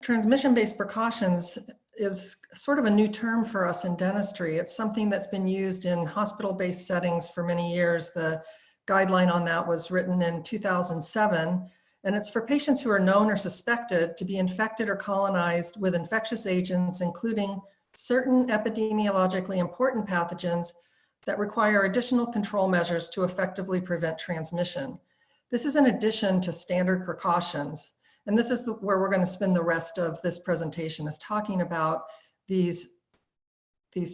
Transmission-based precautions is sort of a new term for us in dentistry. It's something that's been used in hospital-based settings for many years. The guideline on that was written in 2007, and it's for patients who are known or suspected to be infected or colonized with infectious agents, including certain epidemiologically important pathogens that require additional control measures to effectively prevent transmission. This is in addition to standard precautions. And this is where we're going to spend the rest of this presentation, is talking about these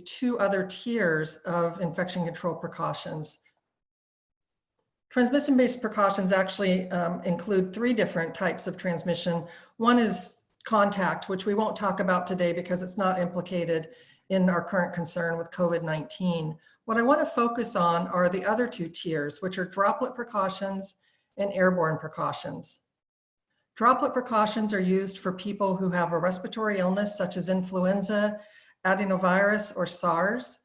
two other tiers of infection control precautions. Transmission-based precautions actually include three different types of transmission. One is contact, which we won't talk about today because it's not implicated in our current concern with COVID-19. What I want to focus on are the other two tiers, which are droplet precautions and airborne precautions. Droplet precautions are used for people who have a respiratory illness such as influenza, adenovirus, or SARS,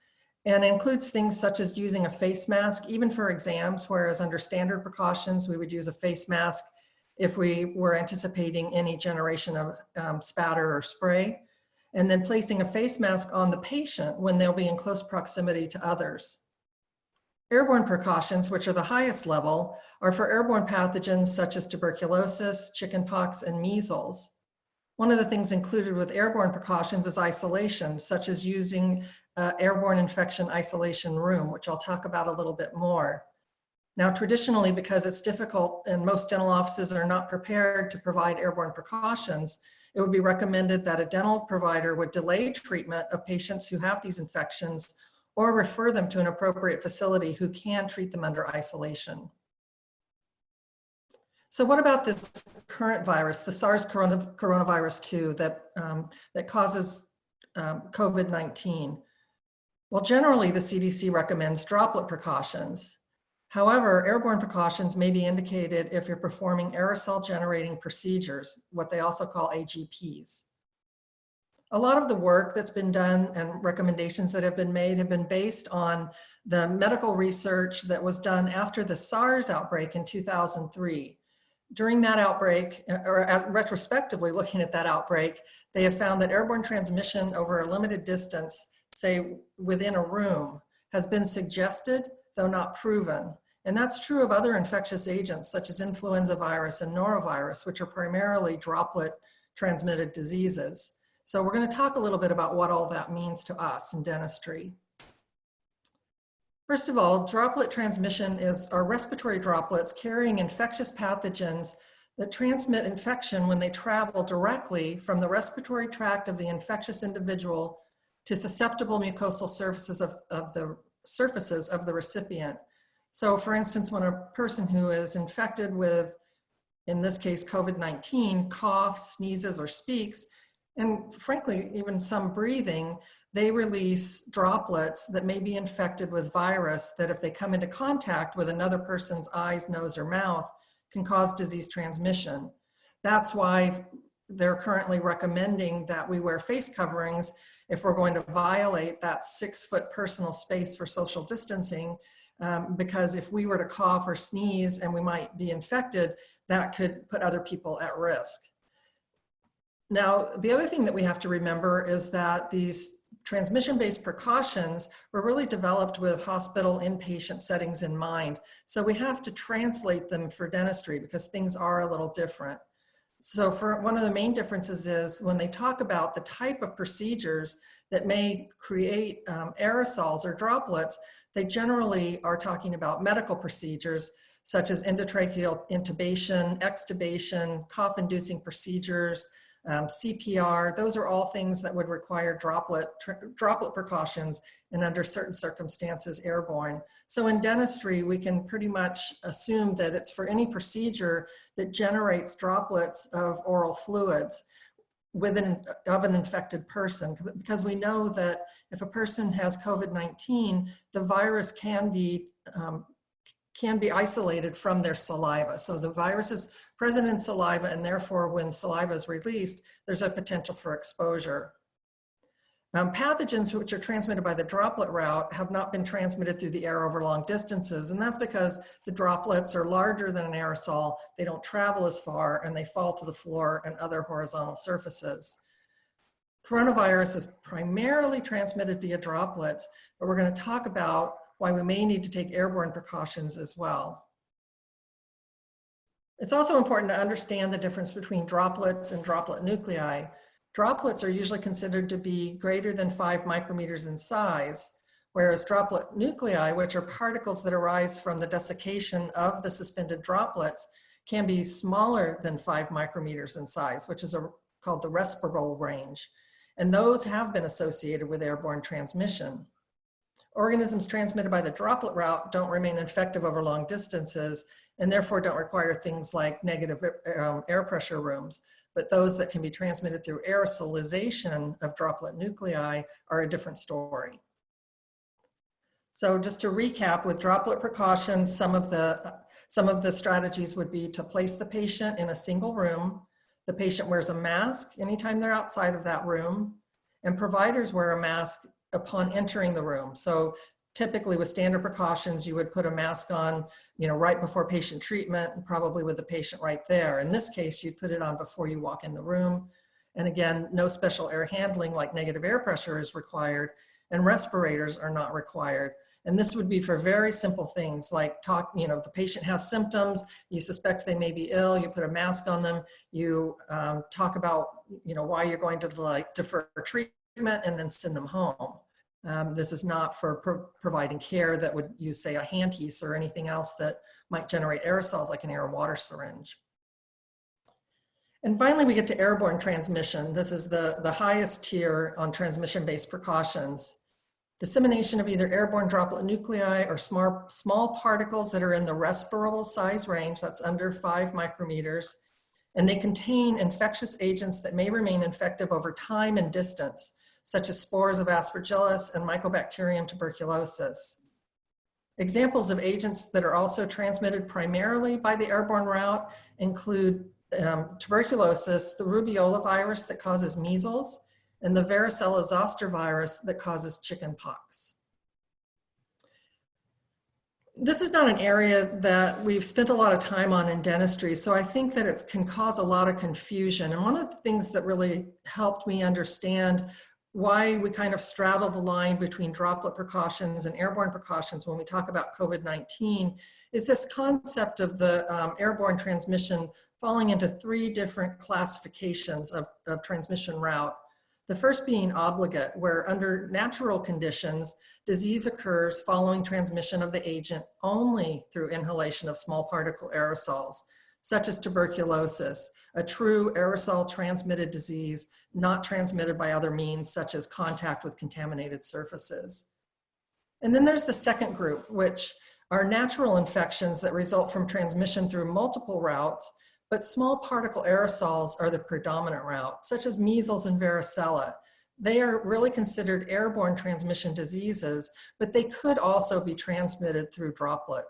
and includes things such as using a face mask, even for exams, whereas under standard precautions, we would use a face mask if we were anticipating any generation of spatter or spray, and then placing a face mask on the patient when they'll be in close proximity to others. Airborne precautions, which are the highest level, are for airborne pathogens such as tuberculosis, chickenpox, and measles. One of the things included with airborne precautions is isolation, such as using airborne infection isolation room, which I'll talk about a little bit more. Now, traditionally, because it's difficult and most dental offices are not prepared to provide airborne precautions, it would be recommended that a dental provider would delay treatment of patients who have these infections or refer them to an appropriate facility who can treat them under isolation. So what about this current virus, the SARS coronavirus 2 that causes COVID-19? Well, generally the CDC recommends droplet precautions. However, airborne precautions may be indicated if you're performing aerosol generating procedures, what they also call AGPs. A lot of the work that's been done and recommendations that have been made have been based on the medical research that was done after the SARS outbreak in 2003. During that outbreak, or retrospectively looking at that outbreak, they have found that airborne transmission over a limited distance, say within a room, has been suggested, though not proven. And that's true of other infectious agents such as influenza virus and norovirus, which are primarily droplet transmitted diseases. So we're going to talk a little bit about what all that means to us in dentistry. First of all, droplet transmission are respiratory droplets carrying infectious pathogens that transmit infection when they travel directly from the respiratory tract of the infectious individual to susceptible mucosal surfaces of the recipient. So for instance, when a person who is infected with, in this case, COVID-19, coughs, sneezes, or speaks, and frankly, even some breathing, they release droplets that may be infected with virus that if they come into contact with another person's eyes, nose, or mouth, can cause disease transmission. That's why they're currently recommending that we wear face coverings if we're going to violate that 6-foot personal space for social distancing, because if we were to cough or sneeze and we might be infected, that could put other people at risk. Now, the other thing that we have to remember is that these transmission-based precautions were really developed with hospital inpatient settings in mind. So we have to translate them for dentistry because things are a little different. So for one of the main differences is when they talk about the type of procedures that may create aerosols or droplets, they generally are talking about medical procedures such as endotracheal intubation, extubation, cough-inducing procedures, CPR. Those are all things that would require droplet precautions and under certain circumstances airborne. So in dentistry, we can pretty much assume that it's for any procedure that generates droplets of oral fluids of an infected person, because we know that if a person has COVID-19, the virus can be isolated from their saliva. So the virus is present in saliva, and therefore when saliva is released, there's a potential for exposure. Pathogens which are transmitted by the droplet route have not been transmitted through the air over long distances, and that's because the droplets are larger than an aerosol, they don't travel as far, and they fall to the floor and other horizontal surfaces. Coronavirus is primarily transmitted via droplets, but we're going to talk about why we may need to take airborne precautions as well. It's also important to understand the difference between droplets and droplet nuclei. Droplets are usually considered to be greater than 5 micrometers in size, whereas droplet nuclei, which are particles that arise from the desiccation of the suspended droplets, can be smaller than 5 micrometers in size, which is called the respirable range. And those have been associated with airborne transmission. Organisms transmitted by the droplet route don't remain infective over long distances and therefore don't require things like negative air pressure rooms. But those that can be transmitted through aerosolization of droplet nuclei are a different story. So just to recap, with droplet precautions, some of the strategies would be to place the patient in a single room. The patient wears a mask anytime they're outside of that room, and providers wear a mask upon entering the room. So typically with standard precautions, you would put a mask on, right before patient treatment, and probably with the patient right there. In this case, you'd put it on before you walk in the room. And again, no special air handling like negative air pressure is required, and respirators are not required. And this would be for very simple things like if the patient has symptoms, you suspect they may be ill, you put a mask on them, you talk about, why you're going to defer treatment and then send them home. This is not for providing care that would use, say, a handpiece or anything else that might generate aerosols like an air or water syringe. And finally, we get to airborne transmission. This is the highest tier on transmission-based precautions. Dissemination of either airborne droplet nuclei or small particles that are in the respirable size range, that's under 5 micrometers, and they contain infectious agents that may remain infective over time and distance, such as spores of Aspergillus and Mycobacterium tuberculosis. Examples of agents that are also transmitted primarily by the airborne route include tuberculosis, the rubeola virus that causes measles, and the varicella zoster virus that causes chickenpox. This is not an area that we've spent a lot of time on in dentistry, so I think that it can cause a lot of confusion. And one of the things that really helped me understand why we kind of straddle the line between droplet precautions and airborne precautions when we talk about COVID-19 is this concept of the airborne transmission falling into 3 different classifications of transmission route. The first being obligate, where under natural conditions, disease occurs following transmission of the agent only through inhalation of small particle aerosols, such as tuberculosis, a true aerosol transmitted disease not transmitted by other means, such as contact with contaminated surfaces. And then there's the second group, which are natural infections that result from transmission through multiple routes, but small particle aerosols are the predominant route, such as measles and varicella. They are really considered airborne transmission diseases, but they could also be transmitted through droplet.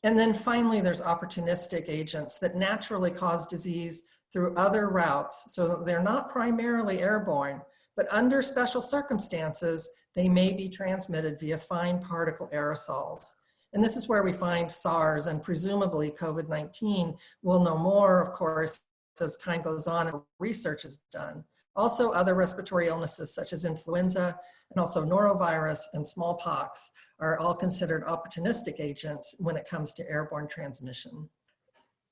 And then finally, there's opportunistic agents that naturally cause disease through other routes. So they're not primarily airborne, but under special circumstances, they may be transmitted via fine particle aerosols. And this is where we find SARS and presumably COVID-19. We'll know more, of course, as time goes on and research is done. Also, other respiratory illnesses such as influenza and also norovirus and smallpox are all considered opportunistic agents when it comes to airborne transmission.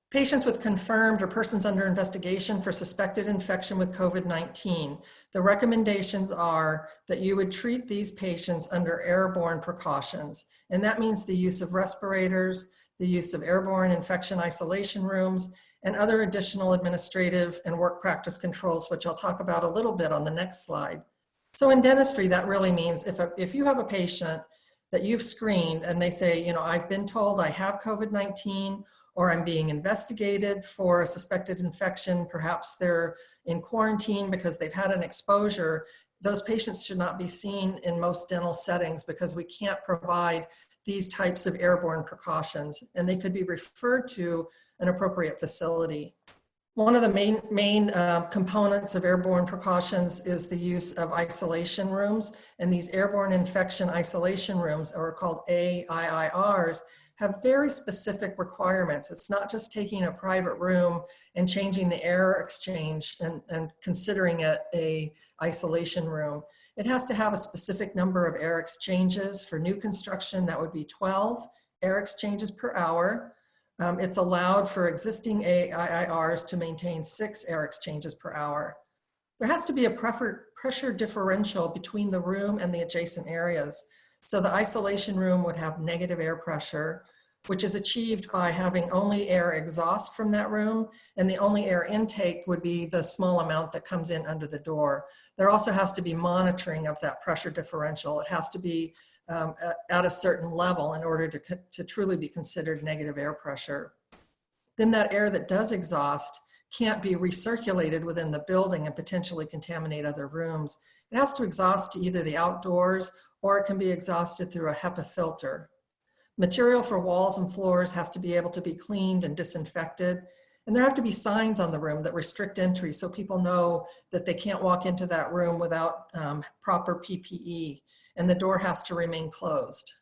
Patients with confirmed or persons under investigation for suspected infection with COVID-19, the recommendations are that you would treat these patients under airborne precautions. And that means the use of respirators, the use of airborne infection isolation rooms, and other additional administrative and work practice controls, which I'll talk about a little bit on the next slide. So in dentistry, that really means if you have a patient that you've screened and they say, I've been told I have COVID-19, or I'm being investigated for a suspected infection, perhaps they're in quarantine because they've had an exposure, those patients should not be seen in most dental settings because we can't provide these types of airborne precautions, and they could be referred to an appropriate facility. One of the main components of airborne precautions is the use of isolation rooms, and these airborne infection isolation rooms, or called AIIRs, have very specific requirements. It's not just taking a private room and changing the air exchange and considering it a isolation room. It has to have a specific number of air exchanges. For new construction, that would be 12 air exchanges per hour. It's allowed for existing AIIRs to maintain 6 air exchanges per hour. There has to be a pressure differential between the room and the adjacent areas. So the isolation room would have negative air pressure, which is achieved by having only air exhaust from that room, and the only air intake would be the small amount that comes in under the door. There also has to be monitoring of that pressure differential. It has to be at a certain level in order to truly be considered negative air pressure. Then that air that does exhaust can't be recirculated within the building and potentially contaminate other rooms. It has to exhaust to either the outdoors, or it can be exhausted through a HEPA filter. Material for walls and floors has to be able to be cleaned and disinfected. And there have to be signs on the room that restrict entry so people know that they can't walk into that room without proper PPE. And the door has to remain closed.